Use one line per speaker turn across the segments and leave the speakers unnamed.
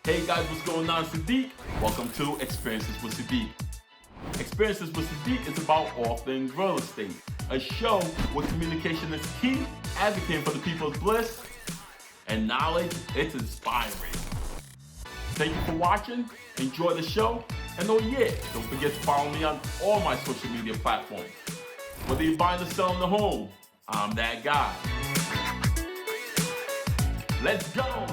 Hey guys, what's going on? Sadiq. Welcome to Experiences with Sadiq. Experiences with Sadiq is about all things real estate, a show where communication is key, advocating for the people's bliss, and knowledge, it's inspiring. Thank you for watching, enjoy the show, and oh yeah, don't forget to follow me on all my social media platforms. Whether you're buying or selling the home, I'm that guy. Let's go!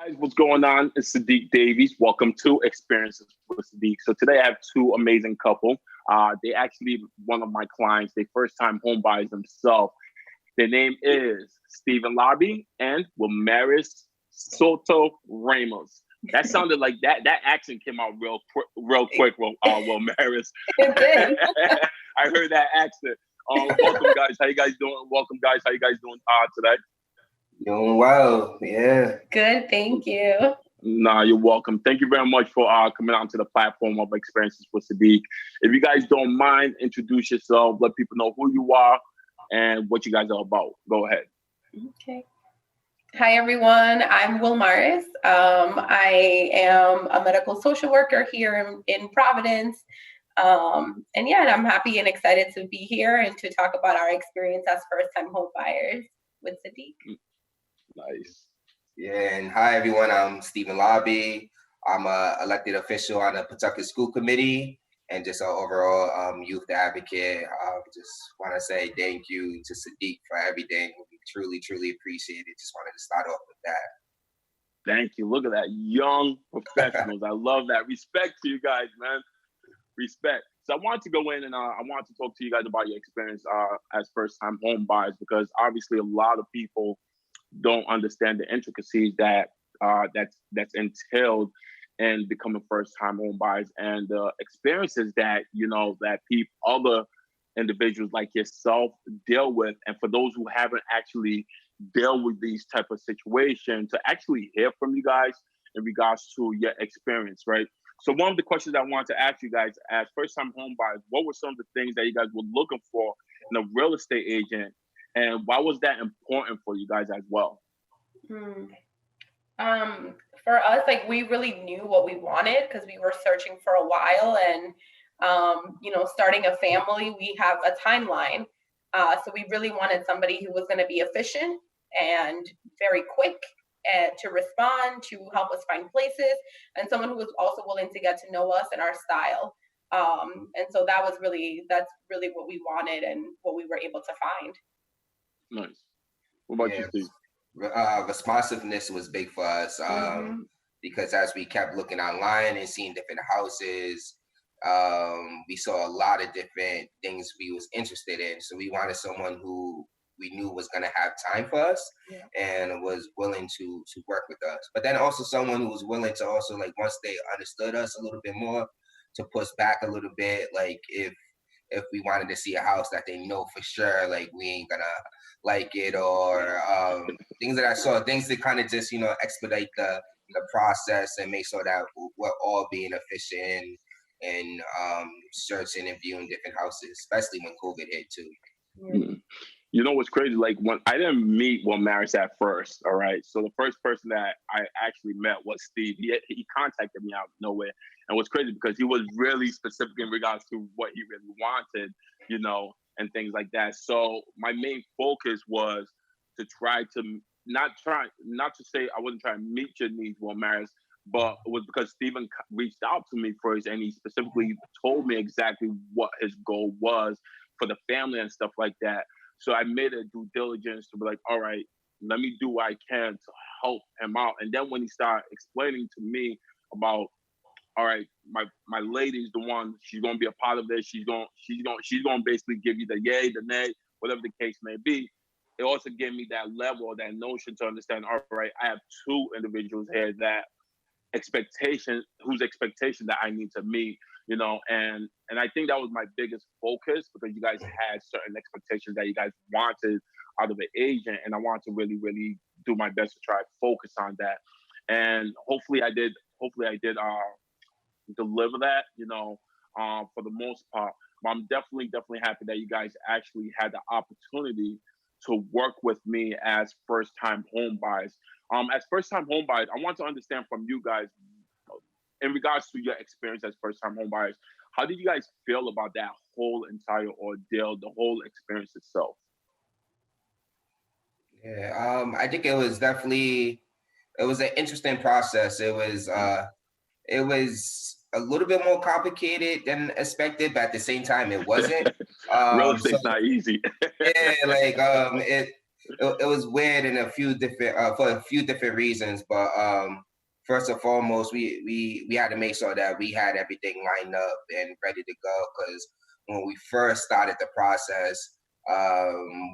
Guys, what's going on? It's Sadiq Davies. Welcome to Experiences with Sadiq. So today I have two amazing couple. They actually one of my clients. They first-time home buyers themselves. Their name is Stephen and Larbi and Wilmaris Soto Ramos. That sounded like that accent came out real quick. Wilmaris.
It did.
I heard that accent. Welcome guys. How you guys doing? Welcome guys. How you guys doing today?
Doing well, yeah.
Good, thank you.
Nah, you're welcome. Thank you very much for coming onto the platform of Experiences with Sadiq. If you guys don't mind, introduce yourself, let people know who you are and what you guys are about. Go ahead.
Okay. Hi, everyone. I'm Wilmaris. I am a medical social worker here in Providence. And I'm happy and excited to be here and to talk about our experience as first-time home buyers with Sadiq.
Nice.
Yeah, and hi everyone, I'm Stephen Larbi. I'm a elected official on the Pawtucket School Committee and just an overall youth advocate. Just want to say thank you to Sadiq for everything. We truly, truly appreciate it. Just wanted to start off with that.
Thank you. Look at that. Young professionals. I love that. Respect to you guys, man. Respect. So I wanted to go in and I wanted to talk to you guys about your experience as first-time home buyers, because obviously a lot of people don't understand the intricacies that's entailed in becoming first-time home buyers and the experiences that other individuals like yourself deal with. And for those who haven't actually dealt with these type of situations, to actually hear from you guys in regards to your experience, right? So one of the questions I wanted to ask you guys as first-time home buyers, what were some of the things that you guys were looking for in a real estate agent? And why was that important for you guys as well?
For us, we really knew what we wanted because we were searching for a while, and starting a family, we have a timeline. So we really wanted somebody who was going to be efficient and very quick to respond, to help us find places, and someone who was also willing to get to know us and our style. And so that's really what we wanted and what we were able to find.
Nice. What about you, Steve?
Responsiveness was big for us because as we kept looking online and seeing different houses, we saw a lot of different things we was interested in. So we wanted someone who we knew was going to have time for us and was willing to work with us. But then also someone who was willing to also, once they understood us a little bit more, to push back a little bit, if we wanted to see a house that they know for sure, we ain't gonna like it, or things that I saw, things that kind of just, expedite the process and make sure that we're all being efficient and searching and viewing different houses, especially when COVID hit too.
Mm-hmm. You know what's crazy? When I didn't meet Wilmaris at first, all right? So the first person that I actually met was Steve. He contacted me out of nowhere. And what's crazy because he was really specific in regards to what he really wanted, and things like that. So my main focus was to try to not to say I wasn't trying to meet your needs, Wilmaris, but it was because Stephen reached out to me first and he specifically told me exactly what his goal was for the family and stuff like that. So I made a due diligence to be like, all right, let me do what I can to help him out. And then when he started explaining to me about, all right, my lady's the one, she's gonna be a part of this. She's gonna basically give you the yay, the nay, whatever the case may be. It also gave me that level, that notion to understand, all right, I have two individuals here whose expectation that I need to meet, and I think that was my biggest focus, because you guys had certain expectations that you guys wanted out of an agent, and I wanted to really, really do my best to try to focus on that. And hopefully I did deliver that, for the most part. But I'm definitely happy that you guys actually had the opportunity to work with me as first-time home buyers. As first-time home buyers, I want to understand from you guys, in regards to your experience as first-time home buyers, how did you guys feel about that whole entire ordeal, the whole experience itself?
Yeah, I think it was an interesting process. It was a little bit more complicated than expected, but at the same time, it wasn't.
Real estate's not easy.
Yeah, like it was weird in a few different for a few different reasons. But first and foremost, we had to make sure that we had everything lined up and ready to go, because when we first started the process,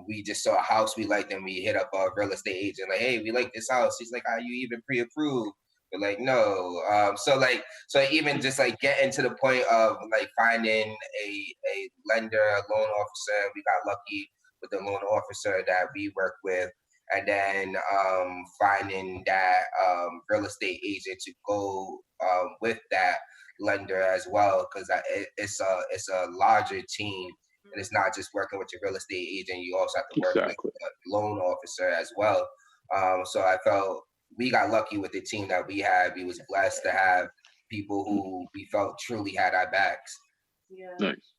we just saw a house we liked and we hit up a real estate agent like, hey, we like this house. He's like, are you even pre-approved? We're like, no. So even just like getting to the point of like finding a lender, a loan officer, we got lucky with the loan officer that we work with, and then finding that real estate agent to go with that lender as well, because it's a larger team. And it's not just working with your real estate agent. You also have to work with a loan officer as well. So I felt we got lucky with the team that we had. We was blessed to have people who we felt truly had our backs.
Yeah.
Nice.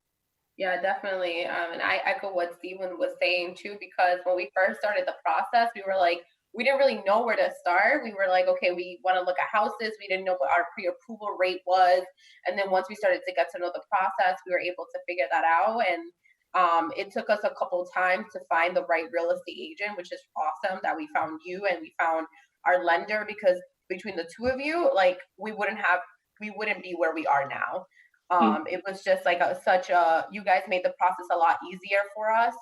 Yeah, definitely. And I echo what Stephen was saying too, because when we first started the process, we were like, we didn't really know where to start. We were like, okay, we want to look at houses. We didn't know what our pre-approval rate was. And then once we started to get to know the process, we were able to figure that out. And it took us a couple of times to find the right real estate agent, which is awesome that we found you and we found our lender, because between the two of you, like we wouldn't be where we are now. It was just like you guys made the process a lot easier for us,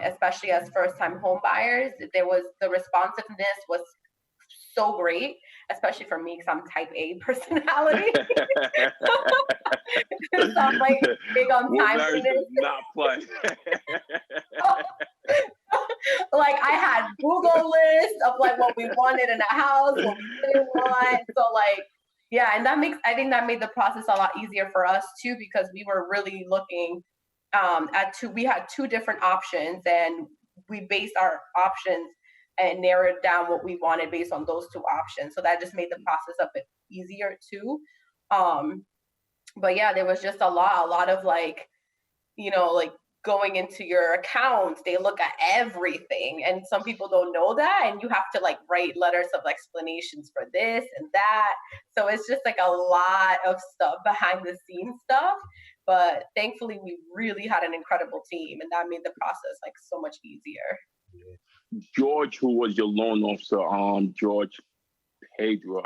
especially as first-time home buyers. The responsiveness was so great, especially for me because I'm type A personality. So I'm like big on timeliness.
Not play.
Like I had Google lists of like what we wanted in a house, what we didn't want. So like, yeah, and I think that made the process a lot easier for us too, because we were really looking we had two different options, and we based our options and narrowed down what we wanted based on those two options. So that just made the process a bit easier too. But yeah, there was just a lot of like, like going into your accounts, they look at everything, and some people don't know that, and you have to like write letters of explanations for this and that. So it's just like a lot of stuff behind the scenes stuff, but thankfully we really had an incredible team, and that made the process like so much easier.
George, who was your loan officer, George Pedro.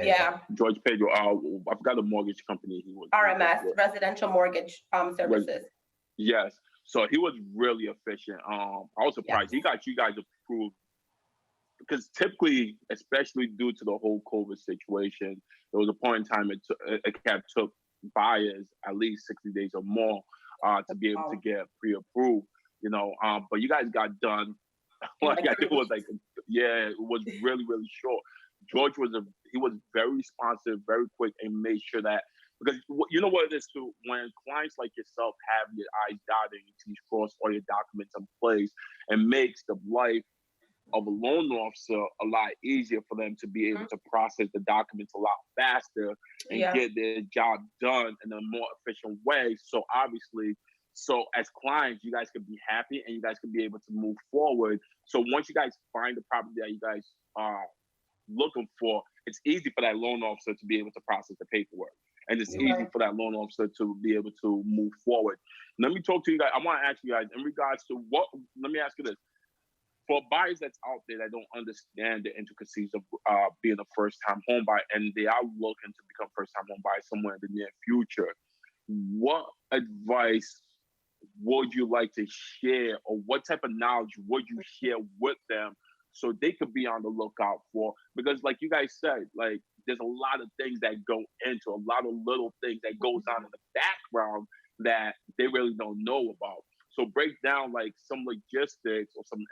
Yeah.
George Pedro. I forgot the mortgage company he was.
RMS, Residential Mortgage Services.
Yes. So he was really efficient. I was surprised. He got you guys approved, because typically, especially due to the whole COVID situation, there was a point in time it took buyers at least 60 days or more to be able to get pre-approved. But you guys got done. Like I think it was it was really, really short. George was very responsive, very quick, and made sure that, because you know what it is too, when clients like yourself have your I's dotted and your T's crossed, all your documents in place, it makes the life of a loan officer a lot easier for them to be able to process the documents a lot faster and get their job done in a more efficient way. So obviously, as clients, you guys can be happy and you guys can be able to move forward. So once you guys find the property that you guys are looking for, it's easy for that loan officer to be able to process the paperwork. And it's easy for that loan officer to be able to move forward. Let me talk to you guys. I want to ask you guys in regards to let me ask you this. For buyers that's out there that don't understand the intricacies of being a first-time home buyer, and they are looking to become first-time home buyers somewhere in the near future, what advice would you like to share, or what type of knowledge would you share with them so they could be on the lookout for? Because like you guys said, like there's a lot of things that go into, a lot of little things that goes on in the background that they really don't know about. So break down like some logistics or some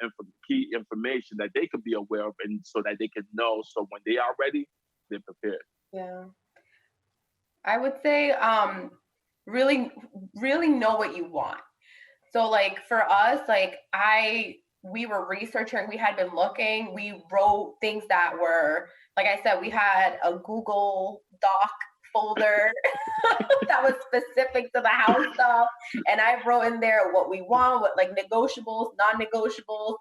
key information that they could be aware of, and so that they can know, so when they are ready, they're prepared.
Yeah. I would say really, really know what you want. So like for us, like we were researching, we had been looking, we wrote things that were, like I said, we had a Google Doc folder that was specific to the house stuff. And I wrote in there what we want, what like negotiables, non-negotiables.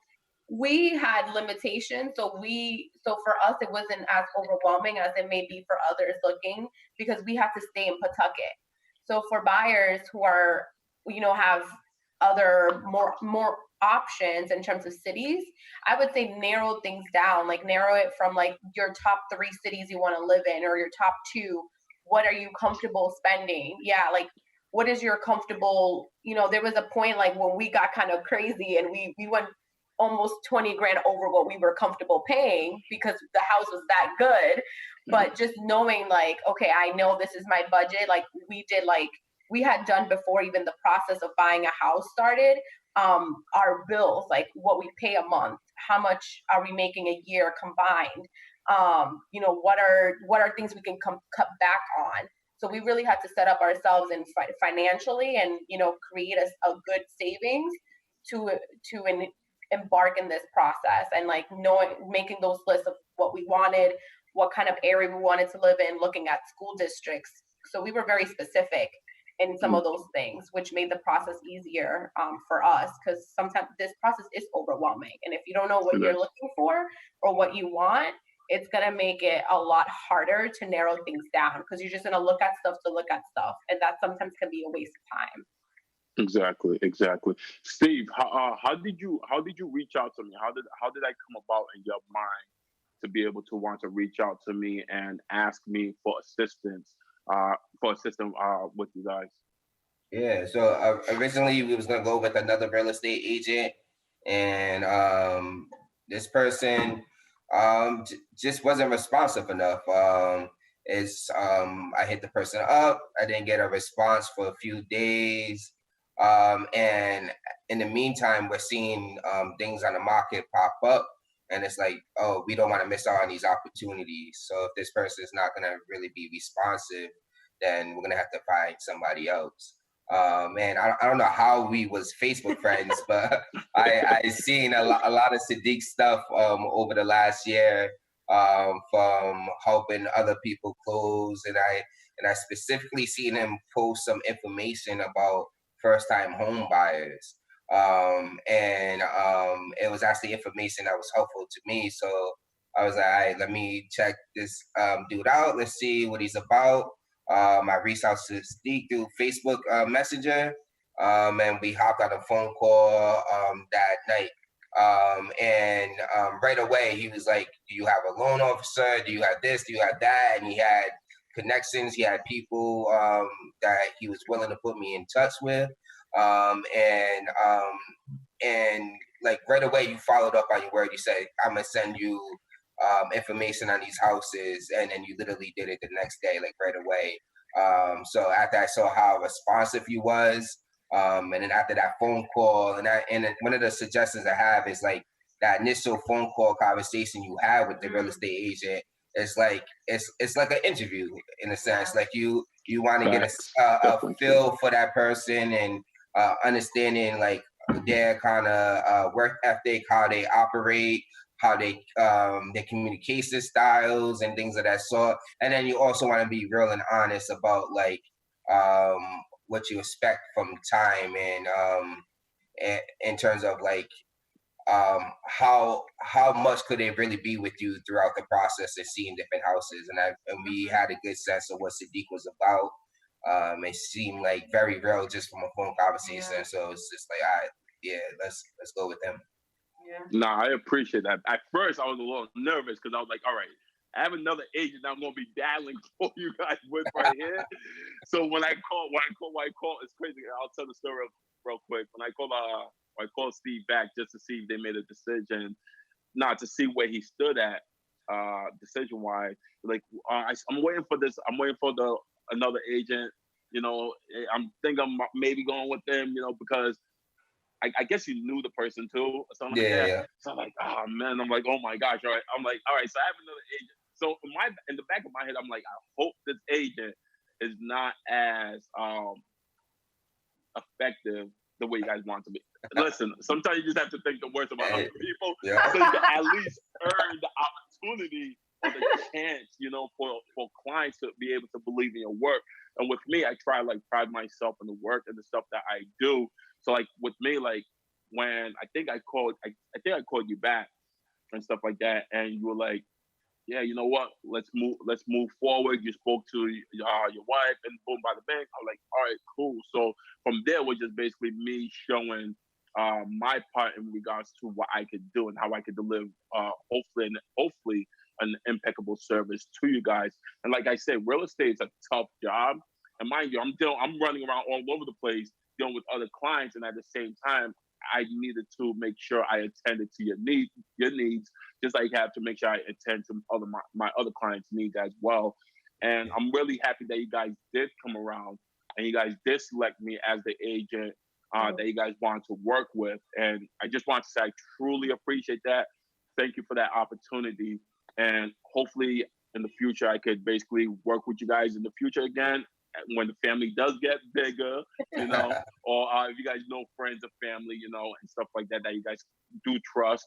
We had limitations. So for us, it wasn't as overwhelming as it may be for others looking, because we have to stay in Pawtucket. So for buyers who are, have other more options in terms of cities, I would say narrow things down, like narrow it from like your top 3 cities you want to live in, or your top 2. What are you comfortable spending? Yeah, like what is your comfortable, there was a point like when we got kind of crazy and we went almost 20 grand over what we were comfortable paying because the house was that good. But just knowing like, okay, I know this is my budget. Like we had done before even the process of buying a house started, our bills, like what we pay a month, how much are we making a year combined? What are things we can cut back on? So we really had to set up ourselves in financially and, create a good savings to embark in this process, and like making those lists of what we wanted, what kind of area we wanted to live in, looking at school districts. So we were very specific in some of those things, which made the process easier for us, because sometimes this process is overwhelming. And if you don't know what you're looking for or what you want, it's going to make it a lot harder to narrow things down, because you're just going to look at stuff to look at stuff. And that sometimes can be a waste of time.
Exactly. Steve, how did you reach out to me? How did I come about in your mind to be able to want to reach out to me and ask me for assistance with you guys?
Yeah. So originally we was gonna go with another real estate agent, and this person just wasn't responsive enough. I hit the person up. I didn't get a response for a few days. And in the meantime, we're seeing things on the market pop up, and it's like, oh, we don't want to miss out on these opportunities. So if this person is not going to really be responsive, then we're going to have to find somebody else. Man, I don't know how we was Facebook friends, but I seen a lot of Sadiq stuff over the last year, from helping other people close, and I specifically seen him post some information about first-time home buyers. It was actually information that was helpful to me. So I was like, all right, let me check this dude out. Let's see what he's about. I reached out to Steve through Facebook Messenger, and we hopped on a phone call that night. Right away, he was like, do you have a loan officer? Do you have this? Do you have that? And he had connections. He had people that he was willing to put me in touch with. And like right away, you followed up on your word. You said, I'm going to send you information on these houses, and then you literally did it the next day, like right away. So after I saw how responsive you was, and then after that phone call, and one of the suggestions I have is like that initial phone call conversation you have with the real estate agent. It's like it's like an interview in a sense. Like you want to get a feel for that person, and understanding like their kind of work ethic, how they operate, how they their communication styles and things of that sort. And then you also want to be real and honest about like what you expect from time, and in terms of like how much could they really be with you throughout the process of seeing different houses. And we had a good sense of what Sadiq was about. It seemed like very real just from a phone conversation. Yeah. So it's just like, all right, yeah, let's go with him.
Yeah.
Nah, I appreciate that. At first, I was a little nervous because I was like, all right, I have another agent that I'm going to be dialing for you guys with right here. So when I call, it's crazy. I'll tell the story real quick. When I called Steve back just to see if they made a decision, not to see where he stood at decision-wise. Like, I'm waiting for this. I'm waiting for another agent. You know, I'm thinking I'm maybe going with them, you know, because I guess you knew the person too, or something like that. Yeah. So I'm like, oh man, I'm like, oh my gosh, all right. I'm like, all right, so I have another agent. So in the back of my head, I'm like, I hope this agent is not as effective the way you guys want to be. Listen, sometimes you just have to think the worst about other people,
Yeah.
so you can at least earn the opportunity or the chance, you know, for clients to be able to believe in your work. And with me, I try like pride myself in the work and the stuff that I do. So like with me, like when I think I called you back and stuff like that, and you were like, yeah, you know what? Let's move forward. You spoke to your wife, and boom, by the bank. I was like, all right, cool. So from there was just basically me showing my part in regards to what I could do and how I could deliver, hopefully, an impeccable service to you guys. And like I said, real estate is a tough job. And mind you, I'm running around all over the place dealing with other clients, and at the same time, I needed to make sure I attended to your needs, just like you have to make sure I attend to my other clients' needs as well. And I'm really happy that you guys did come around and you guys did select me as the agent that you guys wanted to work with. And I just want to say I truly appreciate that. Thank you for that opportunity. And hopefully in the future, I could basically work with you guys in the future again when the family does get bigger, you know, or if you guys know friends or family, you know, and stuff like that, that you guys do trust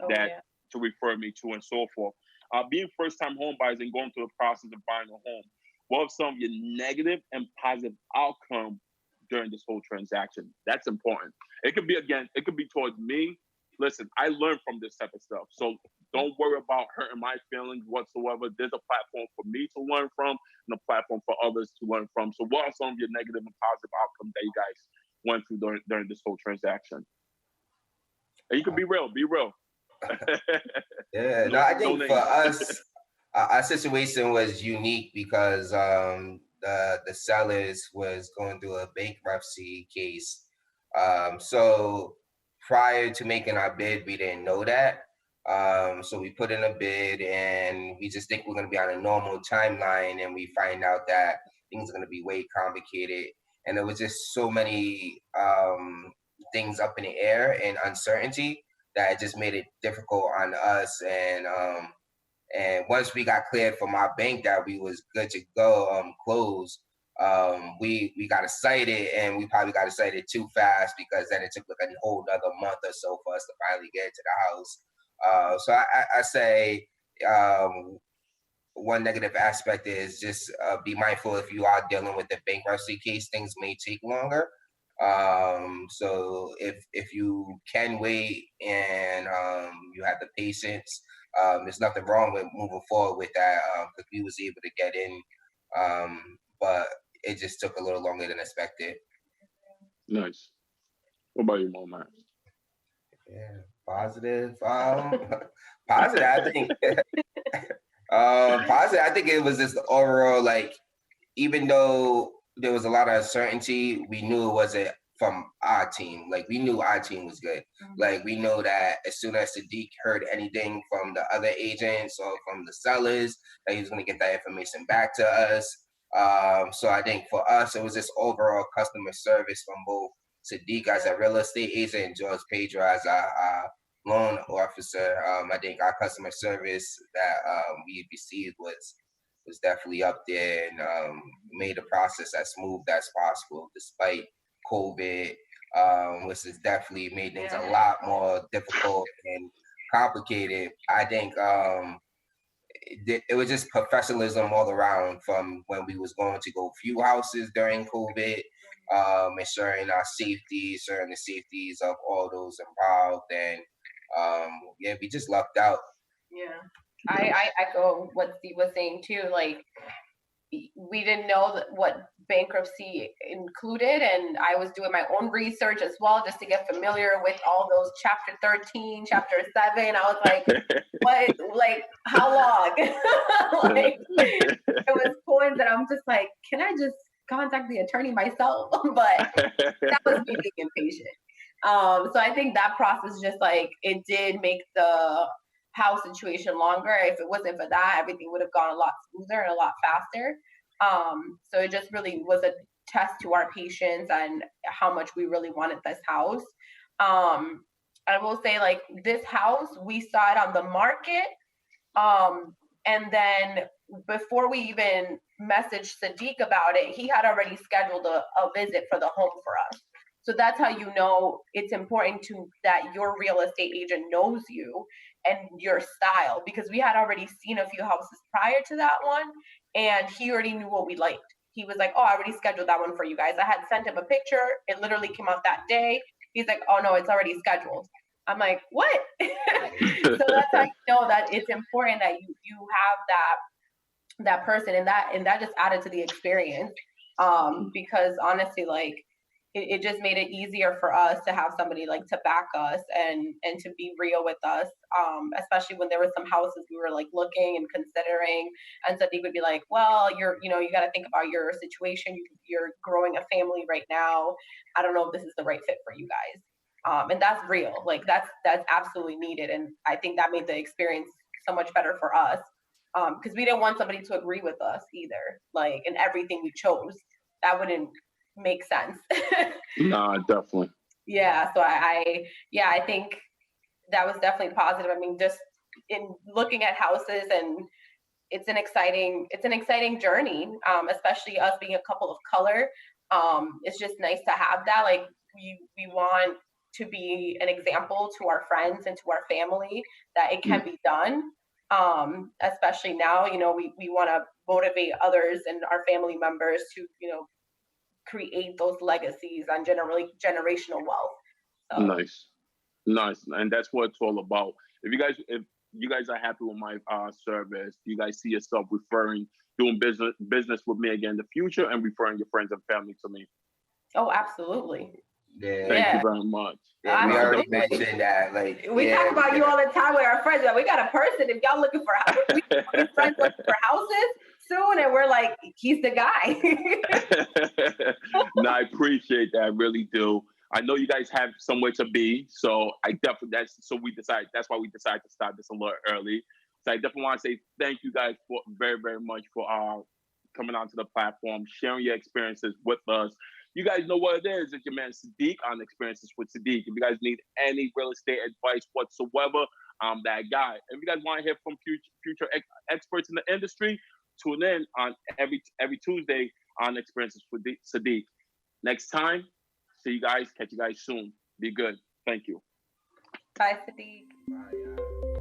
to refer me to and so forth. Being first-time home buyers and going through the process of buying a home, what are some of your negative and positive outcomes during this whole transaction? That's important. It could be towards me. Listen, I learned from this type of stuff. So don't worry about hurting my feelings whatsoever. There's a platform for me to learn from and a platform for others to learn from. So what are some of your negative and positive outcomes that you guys went through during this whole transaction? And you can be real.
Yeah, no, I think for us, our situation was unique because the sellers was going through a bankruptcy case. So prior to making our bid, we didn't know that. So we put in a bid and we just think we're going to be on a normal timeline, and we find out that things are going to be way complicated. And there was just so many things up in the air and uncertainty that it just made it difficult on us. And once we got cleared from our bank that we was good to go, close, we got excited, and we probably got excited too fast because then it took like a whole another month or so for us to finally get to the house. So I say one negative aspect is just be mindful if you are dealing with the bankruptcy case, things may take longer. So if you can wait and you have the patience, there's nothing wrong with moving forward with that, because we was able to get in, but it just took a little longer than expected.
Nice. What about you, Mo, man?
Yeah, positive. Positive. I think. Positive. I think it was just the overall, like, even though there was a lot of uncertainty, we knew it wasn't from our team. Like, we knew our team was good. Like, we know that as soon as Sadiq heard anything from the other agents or from the sellers, that he was going to get that information back to us. So I think for us, it was just overall customer service from both Sadiq as a real estate agent and George Pedro as a loan officer. I think our customer service that we received was definitely up there, and made the process as smooth as possible despite COVID, which has definitely made things a lot more difficult and complicated. I think it was just professionalism all around from when we was going to go view houses during COVID, ensuring our safety, ensuring the safeties of all those involved, and we just lucked out.
Yeah, I echo what Steve was saying too. Like, we didn't know what bankruptcy included, and I was doing my own research as well just to get familiar with all those chapter 13, chapter 7. I was like, what, like, how long? Like, it was points that I'm just like, can I just contact the attorney myself? But that was me being impatient. So I think that process just, like, it did make the house situation longer. If it wasn't for that, everything would have gone a lot smoother and a lot faster. So it just really was a test to our patience and how much we really wanted this house. I will say, like, this house, we saw it on the market. And then before we even messaged Sadiq about it, he had already scheduled a visit for the home for us. So that's how you know it's important that your real estate agent knows you and your style, because we had already seen a few houses prior to that one, and he already knew what we liked. He was like, oh, I already scheduled that one for you guys. I had sent him a picture. It literally came out that day. He's like, oh, no, it's already scheduled. I'm like, what? So that's how you know that it's important that you have that person, and that just added to the experience. Because honestly, like, it just made it easier for us to have somebody like to back us and to be real with us, especially when there were some houses we were like looking and considering, and Sadiq would be like, well, you got to think about your situation. You're growing a family right now. I don't know if this is the right fit for you guys. And that's real. Like that's absolutely needed. And I think that made the experience so much better for us. Because we didn't want somebody to agree with us either, like in everything we chose. That wouldn't make sense.
Nah, definitely.
Yeah. So I think that was definitely positive. I mean, just in looking at houses, and it's an exciting journey, especially us being a couple of color. It's just nice to have that. Like we want to be an example to our friends and to our family that it can be done. Especially now, we want to motivate others and our family members to, create those legacies and generational wealth. So.
Nice, and that's what it's all about. If you guys are happy with my service, you guys see yourself doing business with me again in the future, and referring your friends and family to me.
Oh, absolutely.
Yeah.
Thank you very much.
Yeah, we already mentioned that. Like
we talk about you all the time with our friends. Like, we got a person. If y'all looking for houses, we friends looking for houses soon, and we're like, he's the guy.
No, I appreciate that. I really do. I know you guys have somewhere to be, so that's why we decided to start this a little early. So I definitely want to say thank you guys for very, very much for coming onto the platform, sharing your experiences with us. You guys know what it is. It's your man Sadiq on Experiences with Sadiq. If you guys need any real estate advice whatsoever, I'm that guy. If you guys want to hear from future experts in the industry, tune in on every Tuesday on Experiences with Sadiq. Next time, see you guys. Catch you guys soon. Be good. Thank you.
Bye, Sadiq.
Bye,